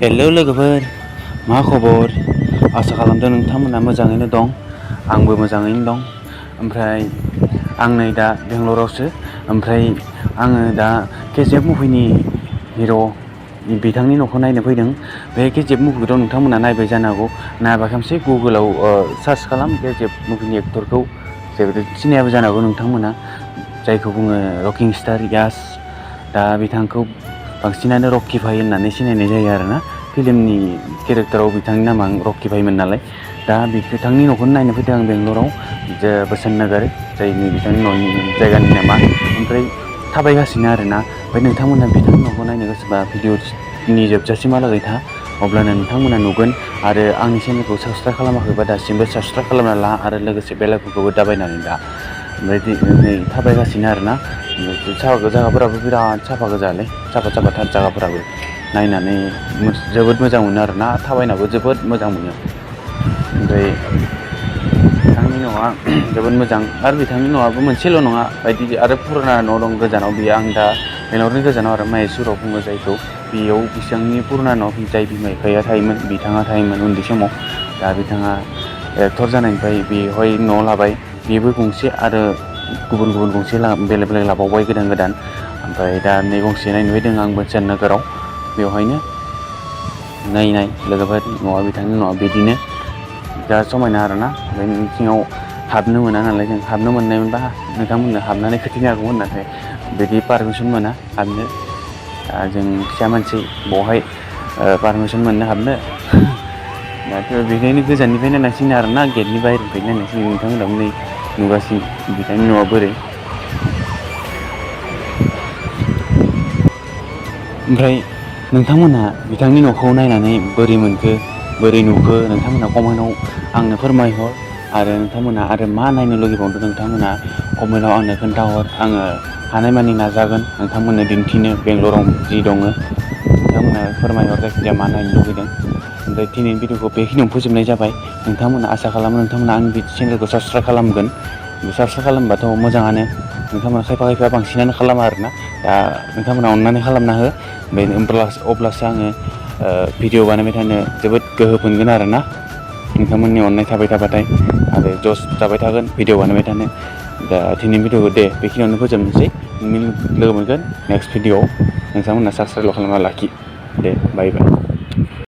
Hello लोगोफोर, मा खबर? आसा खालामदों नोंथांमोना मोजाङैनो दं। आंबो मोजाङैनो दं। ओमफ्राय आं नै दा बेंगलरावसो। ओमफ्राय आङो दा केजिएफ मुभिनि हिर' बिथांनि न'खौ नायनो फैदों। बे केजिएफ मुभिखौथ' नोंथांमोना नायबाय जानो हागौ। नायाबा खेबसे गुगोलाव सार्च खालाम केजिएफ मुभिनि एक्टरखौ। जेबो सिनायाबो जानो हागौ नोंथांमोना, जायखौ बुङो रकिं स्टार यास। दा बिथांखौ बांसिनानो रकि भाई होननानै सिनायनाय जायो आरोना। फिल्मनि केरेक्टाराव बिथांनि नामा रकि भाईमोन नालाय। दा बिथांनि न'खौनो नायनो फैदों आं बेंगलराव, जे बोसोन नोगोर, जायनि बिथांनि न'नि जायगानि नामा। ओमफ्राय थाबायगासिनो आरोना। ओमफ्राय नोंथांमोना बिथांनि न'खौ नायनो गोसोबा भिडिअ'नि जोबजासिमहालागै था, अब्लानो नोंथांमोना नुगोन। आरो आंनि चेनेलखौ साबसक्राइब खालामाखैबा दासिमबो साबसक्राइब खालामना ला, आरो लोगोसे बेल आइकनखौबो दाबायनानै ला। ओमफ्राय नै थाबायगासिनो आरोना। जायगाफोराबो बिराद साफा गोजालै, साफाथार जायगाफोराबो। नायनानै जोबोद मोजां मोनो आरोना, थाबायनाबो जोबोद मोजां मोनो। ओमफ्राय बिथांनि न'आ जोबोद मोजां, आरो बिथांनि न'आबो मोनसेल' नङा, बायदि आरो पुराना न' दं गोजानाव। बेयो आं दा बेंगलरनि गोजानाव आरो माहेसुराव बुङो जायखौ। बेयाव बिथांनि पुराना न', जाय बिमा बिफाया थायोमोन, बिथाङा थायोमोन उन्दै समाव। दा बिथाङा एक्टर जानायनिफ्राय बेवहाय न' लाबाय। बेबो गंसे, आरो गुबुन गंसे बेलेग लाबावबाय गोदान। ओमफ्राय दा नै गंसे नायनो फैदों आं बोसोन नोगोराव। बेवहायनो नाय लोगोफोर, न'आ बिथांनि न'आ बिदिनो दा समायना आरोना। ओमफ्राय सिङाव हाबनो मोना नालाय, जों हाबनो मोननाय मोनबा नोंथांमोननो हाबनानै खोन्थिनो हागौमोन, नाथाय बिदि पारमिसन मोना हाबनो। जों फिसा मानसि बेवहाय पारमिसन मोननो हाबनो। दाथ' बेखायनो गोजाननिफ्राय नायनांसिगोन आरोना, गेटनि बाहेरनिफ्राय नायनांसिगोन। नोंथांमोनाबो नै नुगासिनो बिथांनि न'आ बोरै। ओमफ्राय नोंथांमोनहा बिथांनि न'खौ नायनानै बोरै मोनखो, बोरै नुखो, नोंथांमोना कमेन्टआव आंनो फोरमायहर। आरो नोंथांमोना आरो मा नायनो लुगैबावदों, नोंथांमोना कमेन्टआव आंनो खोन्थाहर। आङो हानायमानि नाजागोन नोंथांमोननो दिन्थिनो, बेंगलराव जि दङ नोंथांमोना फोरमायहर, जायखिजाया मा नायनो लुगैदों। ओमफ्राय दिनैनि भिडिअखौ बेखिनियावनो फोजोबनाय जाबाय। नोंथांमोना आसा खालामो नोंथांमोना आंनि चेनेलखौ साबसक्राइब खालामगोन। साबसक्राइब खालामबाथ' मोजाङानो। नोंथांमोना खायफा बांसिनानो खालामा आरोना। दा नोंथांमोना अननानै खालामना हो। अब्लासो आङो भिडिअ बानायबाय थानो जोबोद गोहो मोनगोन आरोना। नोंथांमोननि अननाय थाबाय थाबाथाय, आरो जस जाबाय थागोन भिडिअ बानायबाय थानो। दा दिनैनि भिडिअखौ बेखिनियावनो फोजोबनोसै। लोगो मोनगोन नेक्स्ट भिडिअ'आव। नोंथांमोना साबसक्राइब खालामना लाखि। दे बाय।